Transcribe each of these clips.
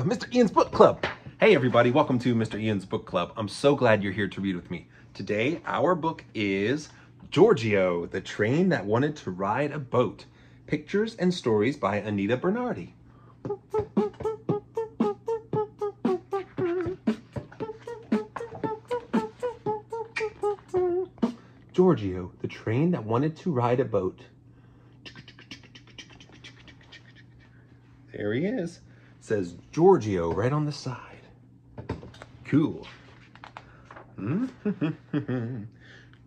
Mr. Ian's Book Club. Hey everybody, welcome to Mr. Ian's Book Club. I'm so glad you're here to read with me. Today, our book is Giorgio, the Train That Wanted to Ride a Boat. Pictures and Stories by Anita Benarde. Giorgio, the Train That Wanted to Ride a Boat. There he is. It says Giorgio right on the side. Cool.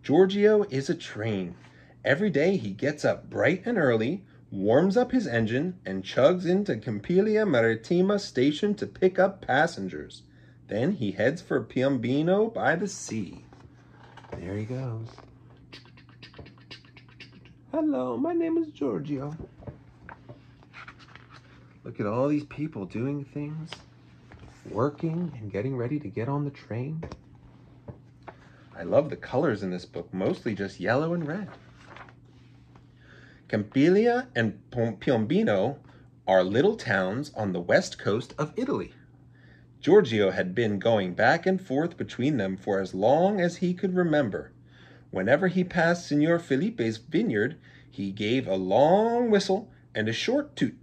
Giorgio is a train. Every day he gets up bright and early, warms up his engine, and chugs into Campiglia Marittima station to pick up passengers. Then he heads for Piombino by the sea. There he goes. Hello, my name is Giorgio. Look at all these people doing things, working and getting ready to get on the train. I love the colors in this book, mostly just yellow and red. Campiglia and Piombino are little towns on the west coast of Italy. Giorgio had been going back and forth between them for as long as he could remember. Whenever he passed Signor Felipe's vineyard, he gave a long whistle and a short toot.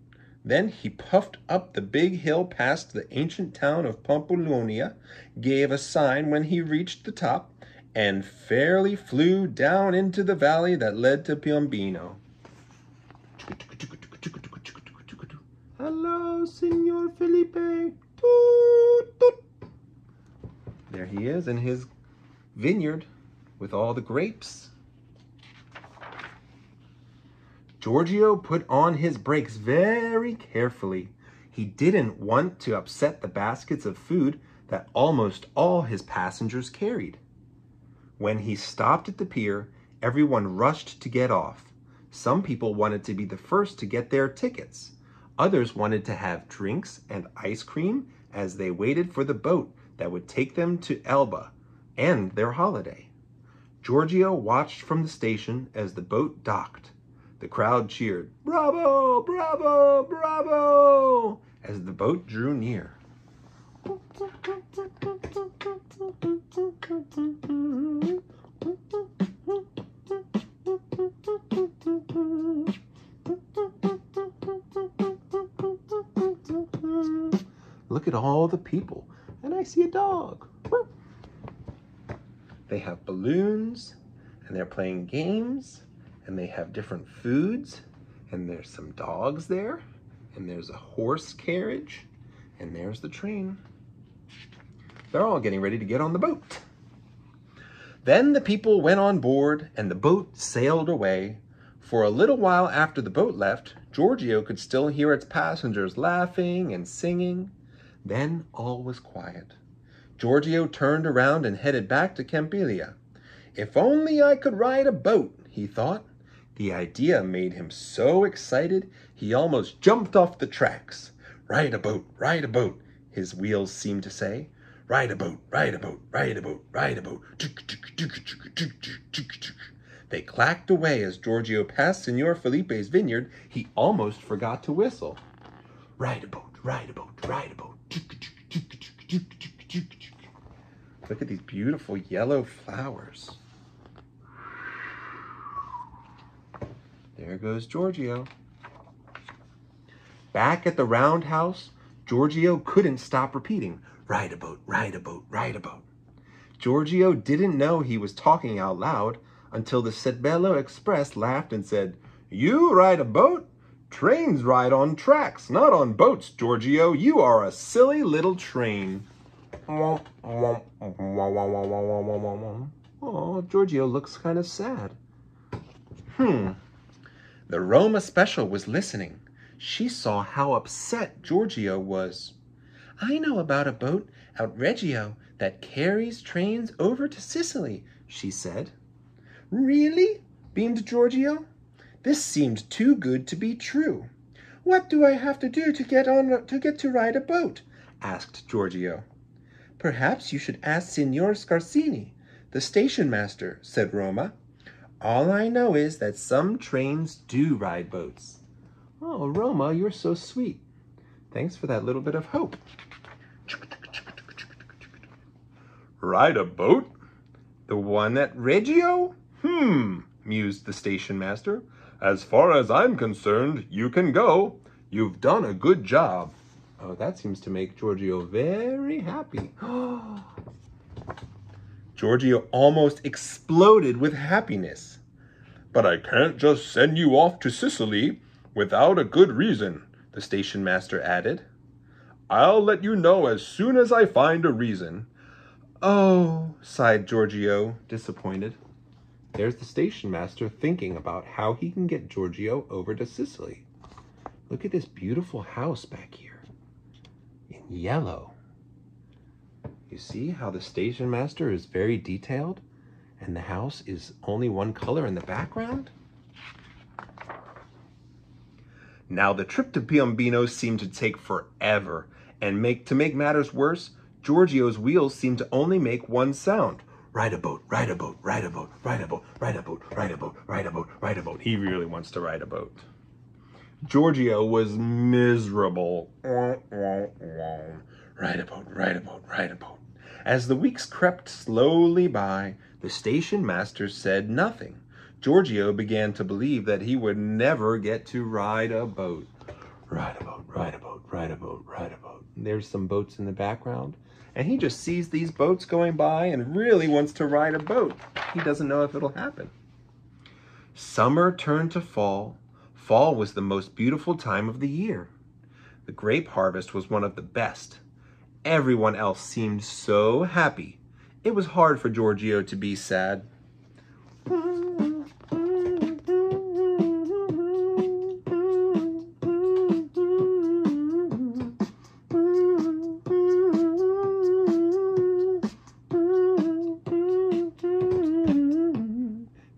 Then he puffed up the big hill past the ancient town of Pampeluna, gave a sign when he reached the top, and fairly flew down into the valley that led to Piombino. Hello, Signor Felipe. Toot, toot. There he is in his vineyard with all the grapes. Giorgio put on his brakes very carefully. He didn't want to upset the baskets of food that almost all his passengers carried. When he stopped at the pier, everyone rushed to get off. Some people wanted to be the first to get their tickets. Others wanted to have drinks and ice cream as they waited for the boat that would take them to Elba and their holiday. Giorgio watched from the station as the boat docked. The crowd cheered, "Bravo, bravo, bravo," as the boat drew near. Look at all the people, and I see a dog. They have balloons, and they're playing games. And they have different foods, and there's some dogs there, and there's a horse carriage, and there's the train. They're all getting ready to get on the boat. Then the people went on board, and the boat sailed away. For a little while after the boat left, Giorgio could still hear its passengers laughing and singing. Then all was quiet. Giorgio turned around and headed back to Campiglia. If only I could ride a boat, he thought. The idea made him so excited, he almost jumped off the tracks. Ride a boat, his wheels seemed to say. Ride a boat, ride a boat, ride a boat, ride a boat. They clacked away as Giorgio passed Signor Felipe's vineyard. He almost forgot to whistle. Ride a boat, ride a boat, ride a boat. Look at these beautiful yellow flowers. There goes Giorgio. Back at the roundhouse, Giorgio couldn't stop repeating, "Ride a boat, ride a boat, ride a boat." Giorgio didn't know he was talking out loud until the Setbello Express laughed and said, "You ride a boat? Trains ride on tracks, not on boats, Giorgio. You are a silly little train." Oh, Giorgio looks kind of sad. The Roma Special was listening. She saw how upset Giorgio was. "I know about a boat out Reggio that carries trains over to Sicily," she said. "Really?" beamed Giorgio. This seemed too good to be true. "What do I have to do to get to ride a boat?" asked Giorgio. "Perhaps you should ask Signor Scarsini, the stationmaster," said Roma. "All I know is that some trains do ride boats." Oh, Roma, you're so sweet. Thanks for that little bit of hope. Ride a boat? The one at Reggio? Mused the station master. As far as I'm concerned, you can go. You've done a good job. Oh, that seems to make Giorgio very happy. Giorgio almost exploded with happiness. But I can't just send you off to Sicily without a good reason, the station master added. I'll let you know as soon as I find a reason. Oh, sighed Giorgio, disappointed. There's the station master thinking about how he can get Giorgio over to Sicily. Look at this beautiful house back here in yellow. You see how the station master is very detailed and the house is only one color in the background? Now the trip to Piombino seemed to take forever, and to make matters worse, Giorgio's wheels seemed to only make one sound. Ride a boat, ride a boat, ride a boat, ride a boat, ride a boat, ride a boat, ride a boat, ride a boat. He really wants to ride a boat. Giorgio was miserable. Ride a boat, ride a boat, ride a boat. As the weeks crept slowly by, the station master said nothing. Giorgio began to believe that he would never get to ride a boat. Ride a boat, ride a boat, ride a boat, ride a boat. There's some boats in the background, and he just sees these boats going by and really wants to ride a boat. He doesn't know if it'll happen. Summer turned to fall. Fall was the most beautiful time of the year. The grape harvest was one of the best. Everyone else seemed so happy. It was hard for Giorgio to be sad.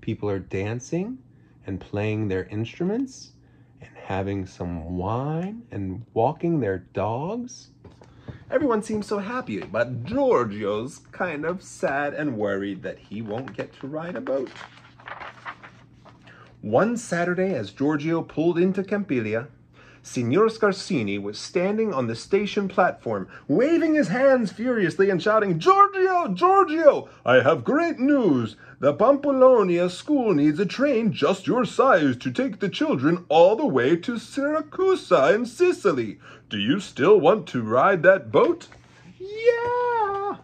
People are dancing and playing their instruments and having some wine and walking their dogs. Everyone seems so happy, but Giorgio's kind of sad and worried that he won't get to ride a boat. One Saturday, as Giorgio pulled into Campiglia, Signor Scarsini was standing on the station platform, waving his hands furiously and shouting, Giorgio, Giorgio, I have great news. The Pampolonia school needs a train just your size to take the children all the way to Syracuse in Sicily. Do you still want to ride that boat? Yeah!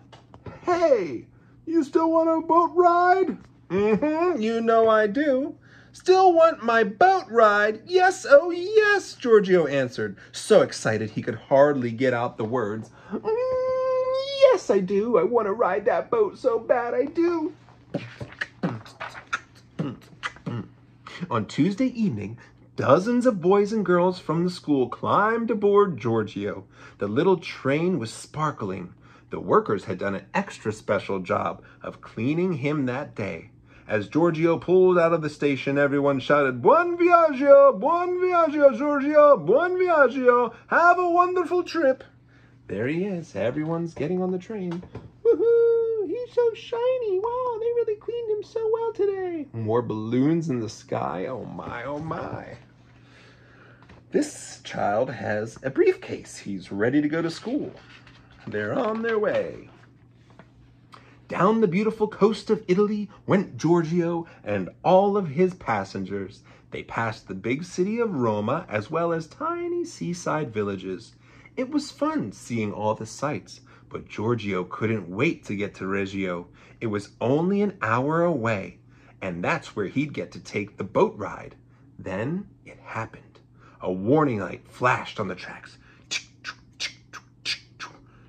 Hey, you still want a boat ride? You know I do. Still want my boat ride? Yes, oh yes, Giorgio answered, so excited he could hardly get out the words. Yes, I do. I want to ride that boat so bad I do. On Tuesday evening, dozens of boys and girls from the school climbed aboard Giorgio. The little train was sparkling. The workers had done an extra special job of cleaning him that day. As Giorgio pulled out of the station, everyone shouted, Buon viaggio, Giorgio, buon viaggio, have a wonderful trip. There he is, everyone's getting on the train. Woohoo, he's so shiny, wow, they really cleaned him so well today. More balloons in the sky, oh my, oh my. This child has a briefcase, he's ready to go to school. They're on their way. Down the beautiful coast of Italy went Giorgio and all of his passengers. They passed the big city of Roma as well as tiny seaside villages. It was fun seeing all the sights, but Giorgio couldn't wait to get to Reggio. It was only an hour away, and that's where he'd get to take the boat ride. Then it happened. A warning light flashed on the tracks.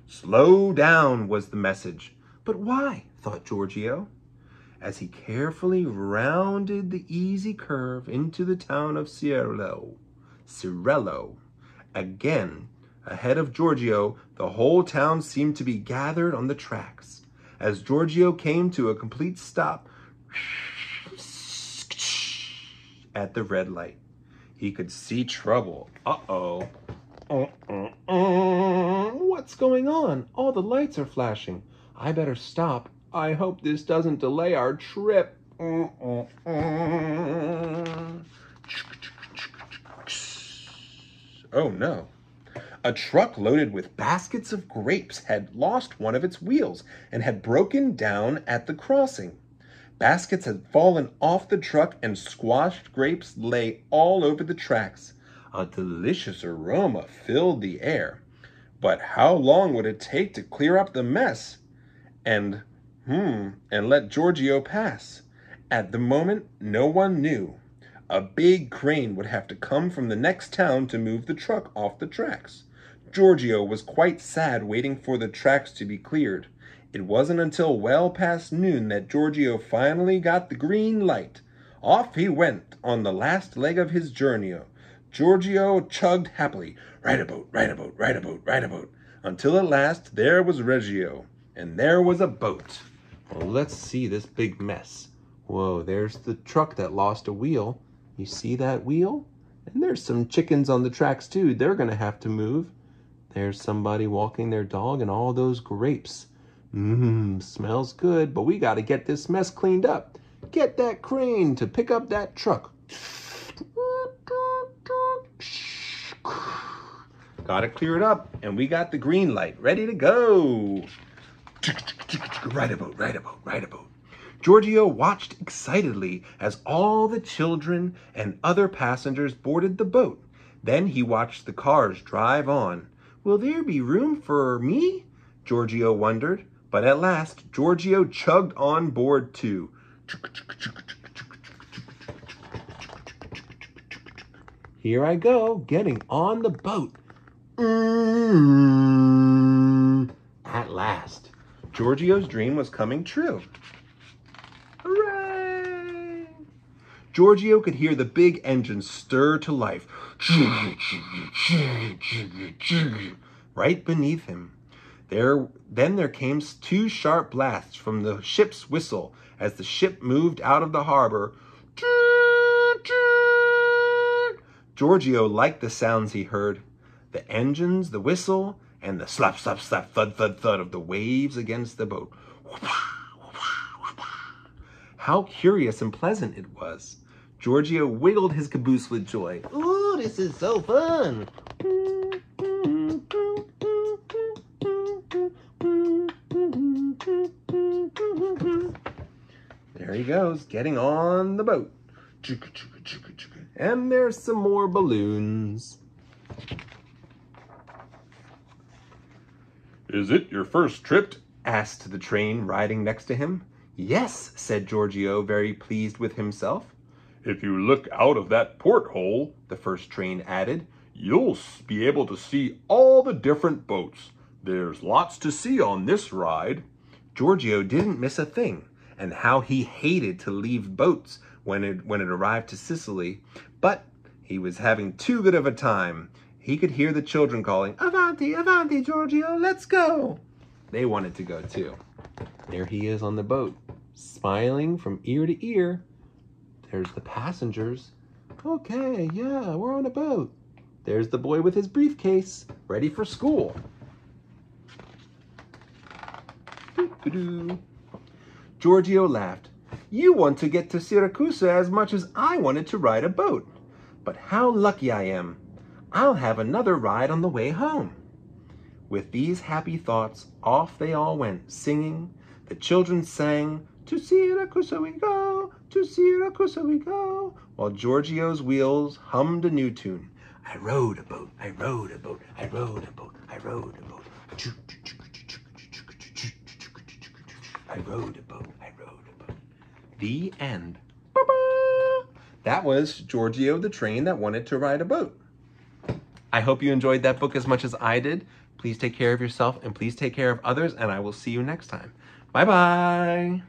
Slow down was the message. But why? Thought Giorgio, as he carefully rounded the easy curve into the town of Cirello. Again, ahead of Giorgio, the whole town seemed to be gathered on the tracks. As Giorgio came to a complete stop at the red light, he could see trouble. Uh-oh. What's going on? All the lights are flashing. I better stop. I hope this doesn't delay our trip. Oh no. A truck loaded with baskets of grapes had lost one of its wheels and had broken down at the crossing. Baskets had fallen off the truck and squashed grapes lay all over the tracks. A delicious aroma filled the air. But how long would it take to clear up the mess and let Giorgio pass? At the moment, no one knew. A big crane would have to come from the next town to move the truck off the tracks. Giorgio was quite sad waiting for the tracks to be cleared. It wasn't until well past noon that Giorgio finally got the green light. Off he went on the last leg of his journey. Giorgio chugged happily, ride a boat, ride a boat, ride a boat, ride a boat, until at last there was Reggio, and there was a boat. Well, let's see this big mess. Whoa, there's the truck that lost a wheel. You see that wheel? And there's some chickens on the tracks too. They're gonna have to move. There's somebody walking their dog and all those grapes. Smells good, but we gotta get this mess cleaned up. Get that crane to pick up that truck. Got it cleared up, and we got the green light ready to go. Ride a boat, ride a boat, ride a boat. Giorgio watched excitedly as all the children and other passengers boarded the boat. Then he watched the cars drive on. Will there be room for me? Giorgio wondered. But at last, Giorgio chugged on board too. Here I go, getting on the boat. At last, Giorgio's dream was coming true. Hooray! Giorgio could hear the big engine stir to life. Right beneath him. Then there came two sharp blasts from the ship's whistle as the ship moved out of the harbor. Giorgio liked the sounds he heard. The engines, the whistle, and the slap, slap, slap, thud, thud, thud of the waves against the boat. How curious and pleasant it was. Giorgio wiggled his caboose with joy. Ooh, this is so fun. There he goes, getting on the boat. And there's some more balloons. Is it your first trip? Asked the train riding next to him. Yes, said Giorgio, very pleased with himself. If you look out of that porthole, the first train added, you'll be able to see all the different boats. There's lots to see on this ride. Giorgio didn't miss a thing, and how he hated to leave boats when it arrived to Sicily. But he was having too good of a time. He could hear the children calling, Avanti, avanti, Giorgio, let's go. They wanted to go too. There he is on the boat, smiling from ear to ear. There's the passengers. Okay, yeah, we're on a boat. There's the boy with his briefcase, ready for school. Giorgio laughed. You want to get to Syracuse as much as I wanted to ride a boat. But how lucky I am. I'll have another ride on the way home. With these happy thoughts, off they all went, singing. The children sang, to Syracuse we go, to Syracuse we go, while Giorgio's wheels hummed a new tune. I rode a boat, I rode a boat, I rode a boat, I rode a boat. I rode a boat, I rode a boat. The end. That was Giorgio the Train That Wanted to Ride a Boat. I hope you enjoyed that book as much as I did. Please take care of yourself and please take care of others, and I will see you next time. Bye-bye.